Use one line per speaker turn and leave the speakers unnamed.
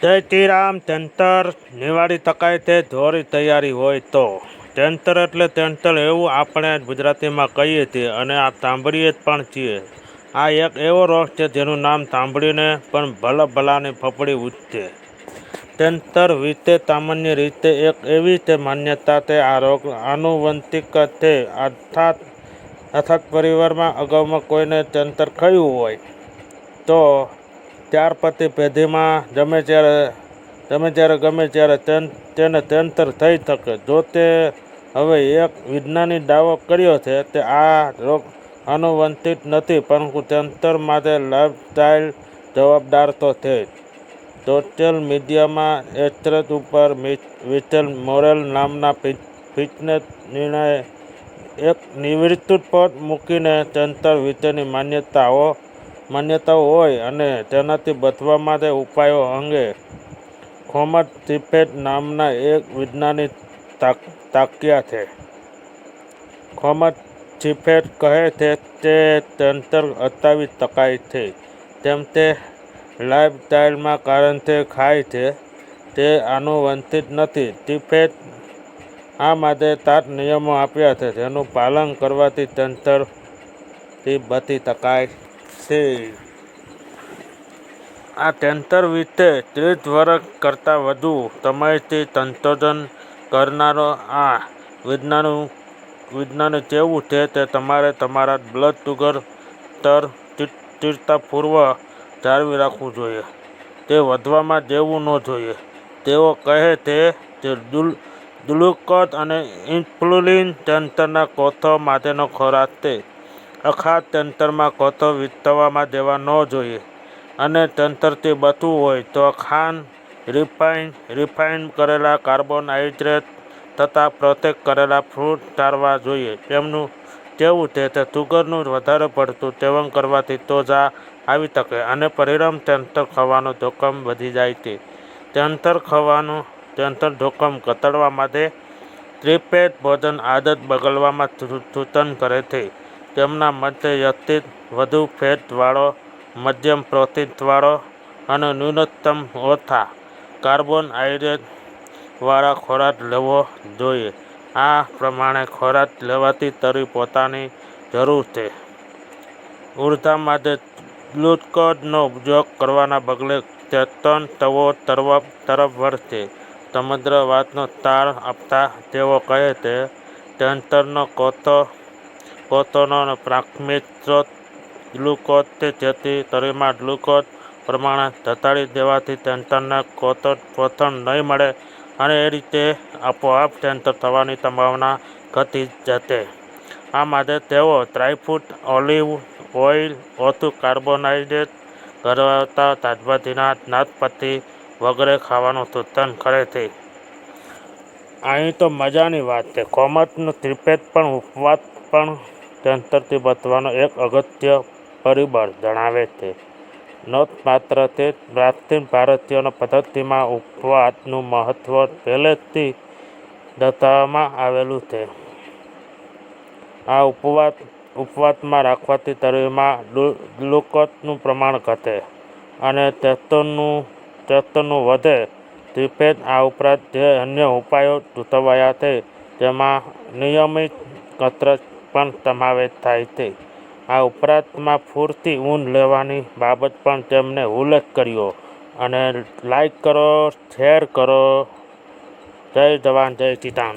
જય શ્રી રામ. તેંતર નિવાળી તકાય તે ધોરી તૈયારી હોય તો. તેંતર એટલે તેંતર એવું આપણે ગુજરાતીમાં કહીએ છીએ અને આ સાંભળીએ પણ છીએ. આ એક એવો રોગ છે જેનું નામ સાંભળીને પણ ભલાની ફફડી ઉઠશે. તેંતર વિશે સામાન્ય રીતે એક એવી છે માન્યતા છે આ રોગ આનુવંશિક છે, અર્થાત પરિવારમાં અગાઉમાં કોઈને તેંતર થયું હોય તો ત્યાર પછી પેઢીમાં ગમે ત્યારે તેને તેંતર થઈ શકે. જો તે હવે એક વિજ્ઞાની દાવો કર્યો છે કે આ રોગ આનુવંશિક નથી, પરંતુ તેંતર માટે લાઇફસ્ટાઇલ જવાબદાર તો છે જ. સોશિયલ મીડિયામાં એક્ટ્રેસ ઉપર મિચેલ મોરેલ નામના ફિટનેસ નિર્ણયે એક નિવૃત્ત પોસ્ટ મૂકીને તેંતર વિશેની માન્યતાઓ હોય અને તેનાથી બચવા માટે ઉપાયો અંગે થોમસ શીફેટ નામના એક વિજ્ઞાની તાક્યા છે. થોમસ શીફેટ કહે છે કે તેંતર અટકાવી શકાય છે, તેમ તે લાઇફસ્ટાઇલના કારણથી થાય છે, તે આનુવંશિક નથી. શીફેટે આ માટે 7 નિયમો આપ્યા છે જેનું પાલન કરવાથી તેંતરથી બચી શકાય છે. આ તેંતર વિશે 30 વર્ષ કરતાં વધુ સમયથી સંશોધન કરનારો આ વિજ્ઞાનનું કહેવું છે કે તમારે તમારા બ્લડ શુગર સ્તર સ્થિરતાપૂર્વક જાળવી રાખવું જોઈએ. તે વધવા દેવું ન જોઈએ. તેઓ કહે છે કે ગ્લુકોઝ અને ઇન્સ્યુલિન તેંતરના કોષો માટેનો ખોરાક છે. અખાદ્ય તેંતરમાં કોષો વિકસવા દેવા ન જોઈએ અને તેંતરથી બચવું હોય તો ખાંડ, રિફાઇન કરેલા કાર્બોહાઈડ્રેટ તથા પ્રોસેસ કરેલા ફૂડ ટાળવા જોઈએ. તેમનું કહેવું છે કે શુગરનું વધારે પડતું સેવન કરવાથી સોજા આવી શકે અને પરિણામે તેંતર થવાનું જોખમ વધી જાય છે. તેંતર જોખમ ઘટાડવા માટે શીફેટ ભોજન આદત બદલવામાં સૂચન કરે છે. તેમના મતે વ્યક્તિએ વધુ ફેટ વાળો, મધ્યમ પ્રોટીન વાળો અને ન્યૂનતમ ઓછા કાર્બોહાઈડ્રેટ વાળો ખોરાક લેવો જોઈએ. આ પ્રમાણે ખોરાક લેવાથી શરીર પોતાની જરૂરી ઊર્જા માટે ગ્લુકોઝનો ઉપયોગ કરવાના બદલે કેટોન તરફ વળશે. સમગ્ર વાતનો સાર આપતા તેઓ કહે છે, તેંતરના કોષોનો પ્રાથમિક સ્ત્રોત ગ્લુકોઝ છે, જેથી શરીરમાં ગ્લુકોઝ પ્રમાણ ઘટાડી દેવાથી તેંતરને કોષોનું પોષણ નહીં મળે અને એ રીતે આપોઆપ તેંતર થવાની સંભાવના ઘટી જશે. આ માટે તેઓ ડ્રાયફ્રૂટ, ઓલિવ ઓઇલ, ઓછું કાર્બોહાઈડ્રેટ ધરાવતા શાકભાજીના નાશપાતી વગેરે ખાવાનું સૂચન કરે છે. અહીં તો મજાની વાત છે. થોમસ શીફેટ પણ ઉપવાસ પણ તેંતરથી બચવાનો એક અગત્ય પરિબળ જણાવે છે. નોંધપાત્ર છે, પ્રાચીન ભારતીય પદ્ધતિમાં ઉપવાસનું મહત્વ પહેલેથી દર્શાવવામાં આવેલું છે. આ ઉપવાસમાં રાખવાથી શરીરમાં ગ્લુકોઝનું પ્રમાણ ઘટે અને ટેસ્ટોસ્ટેરોન વધે. શીફેટે આ ઉપરાંત જે અન્ય ઉપાયો સૂચવ્યા છે તેમાં નિયમિત કસરત પણ સમાવેશ થાય છે. આ ઉપરાંત પૂરતી ઊંઘ લેવાની બાબત પણ તેમણે ઉલ્લેખ કર્યો. અને લાઈક કરો, શેર કરો. જય જવાન જય કિસાન.